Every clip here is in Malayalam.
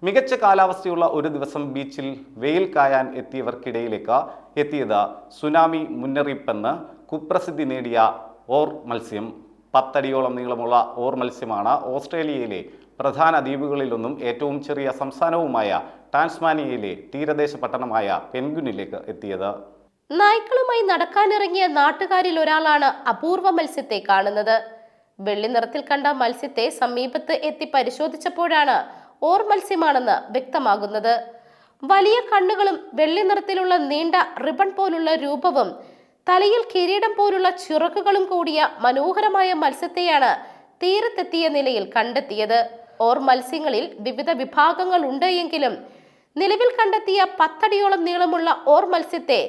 മികച്ച കാലാവസ്ഥയുള്ള ഒരു ദിവസം ബീച്ചിൽ വെയിൽ കായാൻ എത്തിയത് സുനാമി മുന്നറിയിപ്പെന്ന് കുപ്രസിദ്ധി നേടിയ ഓർ മത്സ്യം. 10 അടിയോളം നീളമുള്ള ഓർ മത്സ്യമാണ് ഓസ്ട്രേലിയയിലെ പ്രധാന ദ്വീപുകളിലൊന്നും ഏറ്റവും ചെറിയ സംസ്ഥാനവുമായ ടാസ്മാനിയയിലെ തീരദേശ പട്ടണമായ പെൻഗ്വിനിലേക്ക് എത്തിയത്. നായ്ക്കളുമായി നടക്കാനിറങ്ങിയ നാട്ടുകാരിൽ ഒരാളാണ് അപൂർവ മത്സ്യത്തെ കാണുന്നത്. വെള്ളി നിറത്തിൽ കണ്ട മത്സ്യത്തെ സമീപത്ത് എത്തി പരിശോധിച്ചപ്പോഴാണ് ഓർ മത്സ്യമാണെന്ന് വ്യക്തമാകുന്നത്. വലിയ കണ്ണുകളും വെള്ളി നിറത്തിലുള്ള നീണ്ട റിബൺ പോലുള്ള രൂപവും തലയിൽ കിരീടം പോലുള്ള ചിറകുകളും കൂടിയ മനോഹരമായ മത്സ്യത്തെയാണ് തീരത്തെത്തിയ നിലയിൽ കണ്ടെത്തിയത്. ഓർ മത്സ്യങ്ങളിൽ വിവിധ വിഭാഗങ്ങൾ ഉണ്ട് എങ്കിലും നിലവിൽ കണ്ടെത്തിയ 10 അടിയോളം നീളമുള്ള ഓർ മത്സ്യത്തെ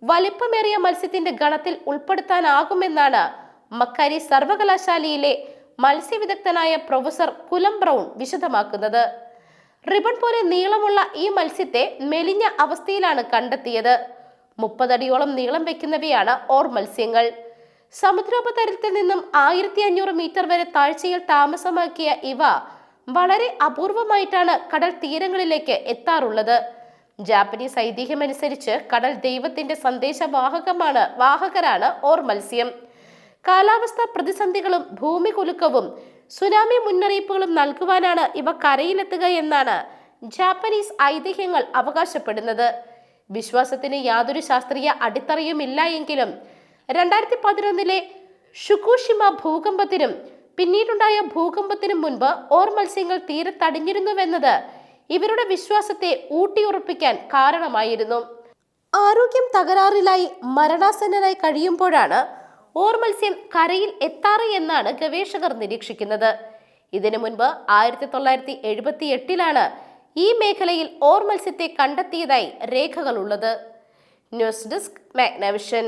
വലിപ്പമേറിയ മത്സ്യത്തിന്റെ ഗണത്തിൽ ഉൾപ്പെടുത്താനാകുമെന്നാണ് മക്കാരി സർവകലാശാലയിലെ മത്സ്യവിദഗ്ധനായ പ്രൊഫസർ കുലം ബ്രൗൺ വിശദമാക്കുന്നത്. റിബൺ പോലെ നീളമുള്ള ഈ മത്സ്യത്തെ മെലിഞ്ഞ അവസ്ഥയിലാണ് കണ്ടെത്തിയത്. 30 അടിയോളം നീളം വെക്കുന്നവയാണ് ഓർ മത്സ്യങ്ങൾ. സമുദ്രോപരിതലത്തിൽ നിന്നും 1500 മീറ്റർ വരെ താഴ്ചയിൽ താമസമാക്കിയ ഇവ വളരെ അപൂർവമായിട്ടാണ് കടൽ തീരങ്ങളിലേക്ക് എത്താറുള്ളത്. ജാപ്പനീസ് ഐതിഹ്യമനുസരിച്ച് കടൽ ദൈവത്തിന്റെ വാഹകരാണ് ഓർ മത്സ്യം. കാലാവസ്ഥാ പ്രതിസന്ധികളും ഭൂമി കുലുക്കവും സുനാമി മുന്നറിയിപ്പുകളും നൽകുവാനാണ് ഇവ കരയിലെത്തുക എന്നാണ് ജാപ്പനീസ് ഐതിഹ്യങ്ങൾ അവകാശപ്പെടുന്നത്. വിശ്വാസത്തിന് യാതൊരു ശാസ്ത്രീയ അടിത്തറയുമില്ല എങ്കിലും 2011 ഷുക്കുഷിമ ഭൂകമ്പത്തിനും പിന്നീടുണ്ടായ ഭൂകമ്പത്തിനും മുൻപ് ഓർ മത്സ്യങ്ങൾ തീരത്തടിഞ്ഞിരുന്നുവെന്നത് ഇവരുടെ വിശ്വാസത്തെ ഊട്ടിയുറപ്പിക്കാൻ കാരണമായിരുന്നു. ആരോഗ്യം തകരാറിലായി മരണാസന്നനായി കഴിയുമ്പോഴാണ് ഓർ മത്സ്യം കരയിൽ എത്താറ് എന്നാണ് ഗവേഷകർ നിരീക്ഷിക്കുന്നത്. ഇതിനു മുൻപ് 1978 ഈ മേഖലയിൽ ഓർ മത്സ്യത്തെ കണ്ടെത്തിയതായി രേഖകളുള്ളത്. News desk Magnavision.